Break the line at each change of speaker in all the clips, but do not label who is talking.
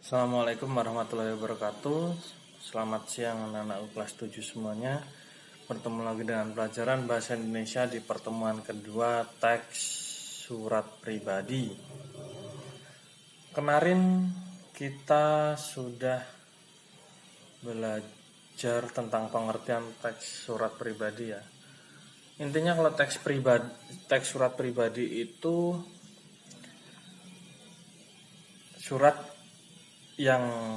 Assalamualaikum warahmatullahi wabarakatuh. Selamat siang anak-anak kelas 7 semuanya. Bertemu lagi dengan pelajaran Bahasa Indonesia di pertemuan kedua teks surat pribadi. Kemarin kita sudah belajar tentang pengertian teks surat pribadi ya. Intinya kalau teks surat pribadi itu surat yang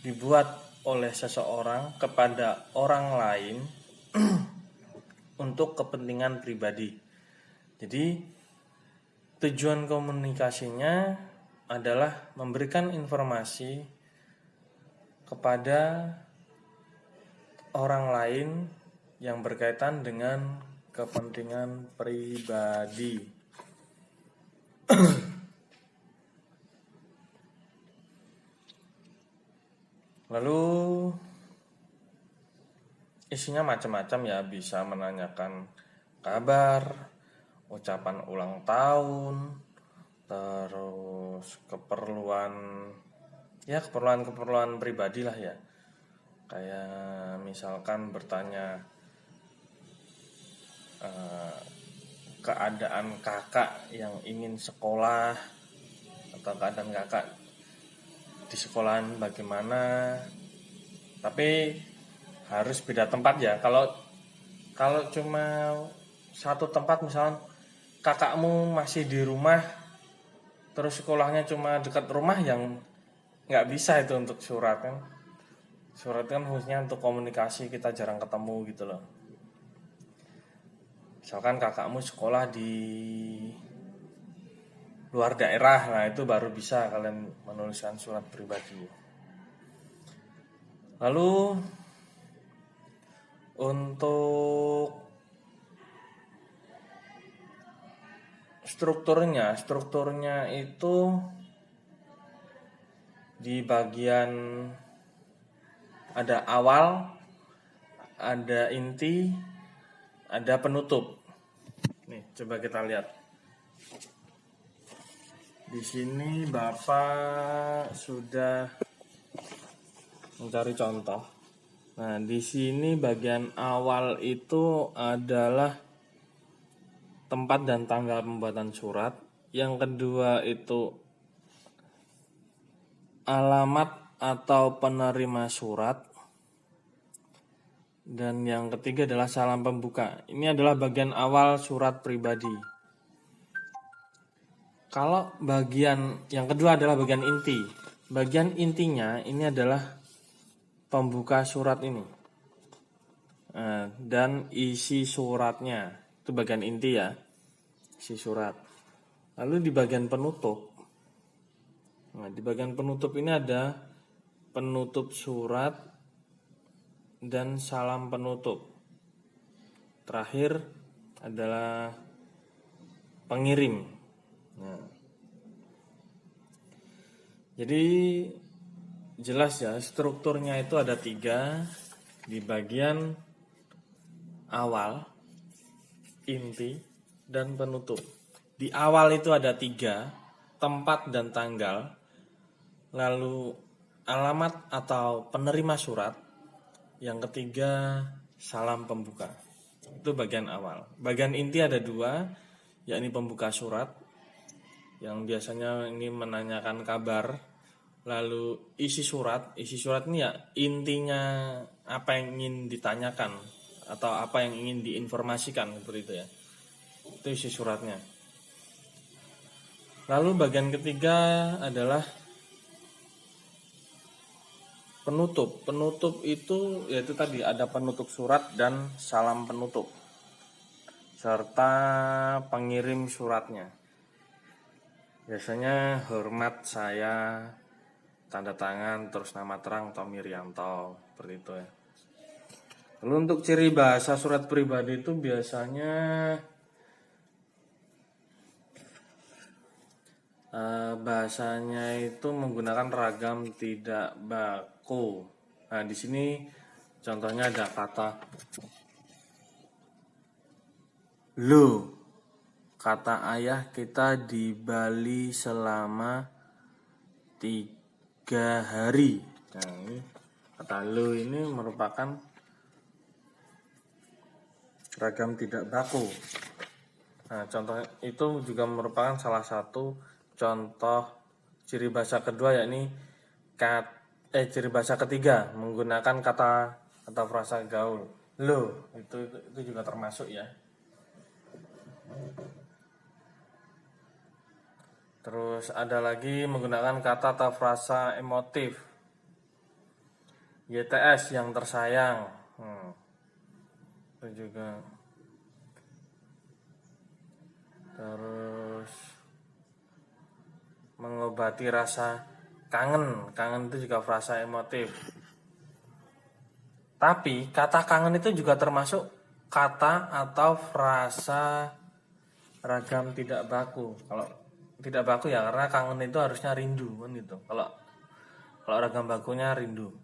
dibuat oleh seseorang kepada orang lain untuk kepentingan pribadi. Jadi tujuan komunikasinya adalah memberikan informasi kepada orang lain yang berkaitan dengan kepentingan pribadi. Lalu isinya macam-macam ya, bisa menanyakan kabar, ucapan ulang tahun, terus keperluan pribadi lah ya. Kayak misalkan bertanya keadaan kakak yang ingin sekolah, atau keadaan kakak di sekolahan bagaimana, tapi harus beda tempat ya. Kalau cuma satu tempat, misalnya kakakmu masih di rumah terus sekolahnya cuma dekat rumah, yang nggak bisa itu untuk surat kan. Surat kan khususnya untuk komunikasi, kita jarang ketemu gitu loh. Misalkan kakakmu sekolah di luar daerah, nah itu baru bisa kalian menuliskan surat pribadi. Lalu untuk strukturnya itu di bagian ada awal, ada inti, ada penutup. Nih, coba kita lihat. Di sini Bapak sudah mencari contoh. Nah, di sini bagian awal itu adalah tempat dan tanggal pembuatan surat. Yang kedua itu alamat atau penerima surat. Dan yang ketiga adalah salam pembuka. Ini adalah bagian awal surat pribadi. Kalau bagian yang kedua adalah bagian inti. Bagian intinya ini adalah pembuka surat ini. Dan isi suratnya. Itu bagian inti ya. Isi surat. Lalu di bagian penutup. Nah, di bagian penutup ini ada penutup surat dan salam penutup. Terakhir adalah pengirim. Nah, jadi jelas ya, strukturnya itu ada 3. Di bagian awal, inti, dan penutup. Di awal itu ada 3, tempat dan tanggal, lalu alamat atau penerima surat, yang ketiga salam pembuka. Itu bagian awal. Bagian inti ada 2, yakni pembuka surat, yang biasanya ini menanyakan kabar. Lalu isi surat ini ya intinya apa yang ingin ditanyakan atau apa yang ingin diinformasikan, seperti itu ya. Itu isi suratnya. Lalu bagian ketiga adalah penutup. Penutup itu yaitu tadi ada penutup surat dan salam penutup serta pengirim suratnya. Biasanya hormat saya, tanda tangan, terus nama terang Tommy Rianto, seperti itu ya. Lalu untuk ciri bahasa surat pribadi itu biasanya bahasanya itu menggunakan ragam tidak baku. Nah, di sini contohnya ada kata lo. Kata ayah kita di Bali selama 3 hari. Nah, ini kata lo ini merupakan ragam tidak baku. Nah, contoh itu juga merupakan salah satu contoh ciri bahasa kedua, yakni ciri bahasa ketiga menggunakan kata frasa gaul. Lo itu juga termasuk ya. Terus ada lagi menggunakan kata atau frasa emotif. YTS yang tersayang. Itu juga. Terus mengobati rasa kangen. Kangen itu juga frasa emotif. Tapi kata kangen itu juga termasuk kata atau frasa ragam tidak baku. Kalau tidak baku ya karena kangen itu harusnya rindu kan gitu. Kalau ragam bakunya rindu.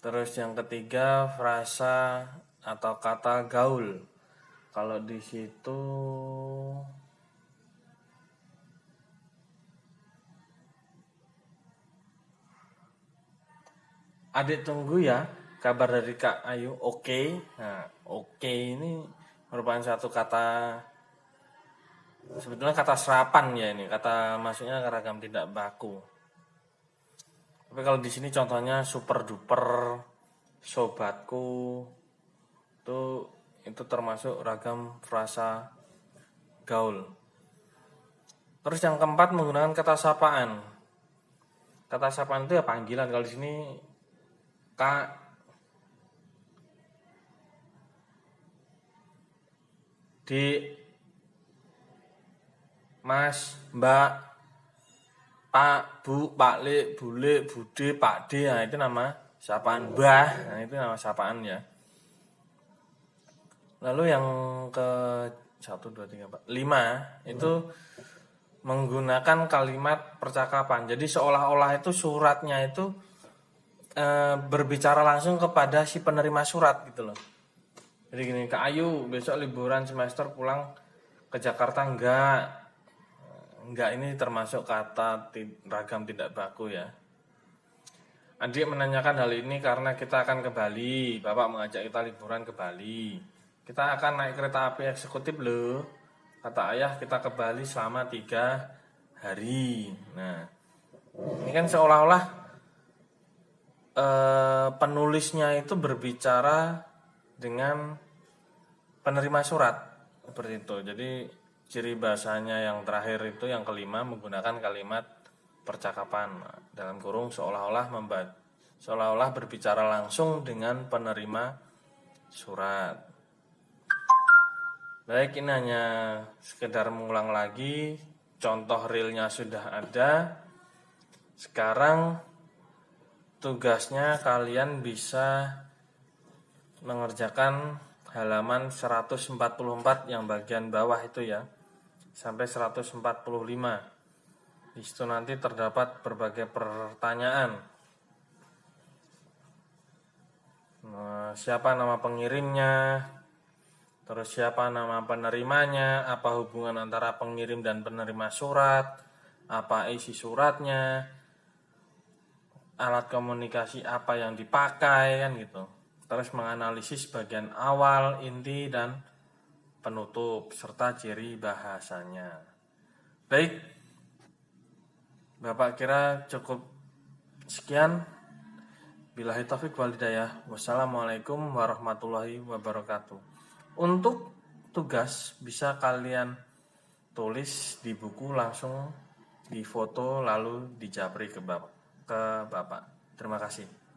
Terus yang ketiga frasa atau kata gaul. Kalau di situ adik tunggu ya kabar dari Kak Ayu. Oke. Nah, oke ini merupakan satu kata, sebetulnya kata serapan ya ini, kata maksudnya ragam tidak baku. Tapi kalau di sini contohnya super duper, sobatku, itu termasuk ragam frasa gaul. Terus yang keempat menggunakan kata sapaan. Kata sapaan itu ya panggilan. Kalau di sini Kak, Dik, Mas, Mbak, Pak, Bu, Pak Le, Bule, Bude, Pak D. Nah, itu nama sapaan. Mbah, nah itu nama sapaan ya. Lalu yang ke 1, 2, 3, 4, 5 itu menggunakan kalimat percakapan. Jadi seolah-olah itu suratnya itu berbicara langsung kepada si penerima surat gitu loh. Jadi gini, Kak Ayu besok liburan semester pulang ke Jakarta enggak, ini termasuk kata ragam tidak baku ya. Adik menanyakan hal ini karena kita akan ke Bali. Bapak mengajak kita liburan ke Bali. Kita akan naik kereta api eksekutif loh. Kata ayah kita ke Bali selama 3 hari. Nah, ini kan seolah-olah penulisnya itu berbicara dengan penerima surat seperti itu. Jadi ciri bahasanya yang terakhir itu yang kelima menggunakan kalimat percakapan dalam kurung seolah-olah berbicara langsung dengan penerima surat. Baik, ini hanya sekedar mengulang lagi. Contoh realnya sudah ada. Sekarang tugasnya kalian bisa mengerjakan halaman 144 yang bagian bawah itu ya, sampai 145. Di situ nanti terdapat berbagai pertanyaan. Siapa nama pengirimnya? Terus siapa nama penerimanya? Apa hubungan antara pengirim dan penerima surat? Apa isi suratnya? Alat komunikasi apa yang dipakai kan gitu. Terus menganalisis bagian awal, inti, dan penutup serta ciri bahasanya. Baik, Bapak kira cukup sekian. Billahi taufik wal hidayah. Wassalamualaikum warahmatullahi wabarakatuh. Untuk tugas bisa kalian tulis di buku, langsung difoto lalu dijapri ke Bapak. Terima kasih.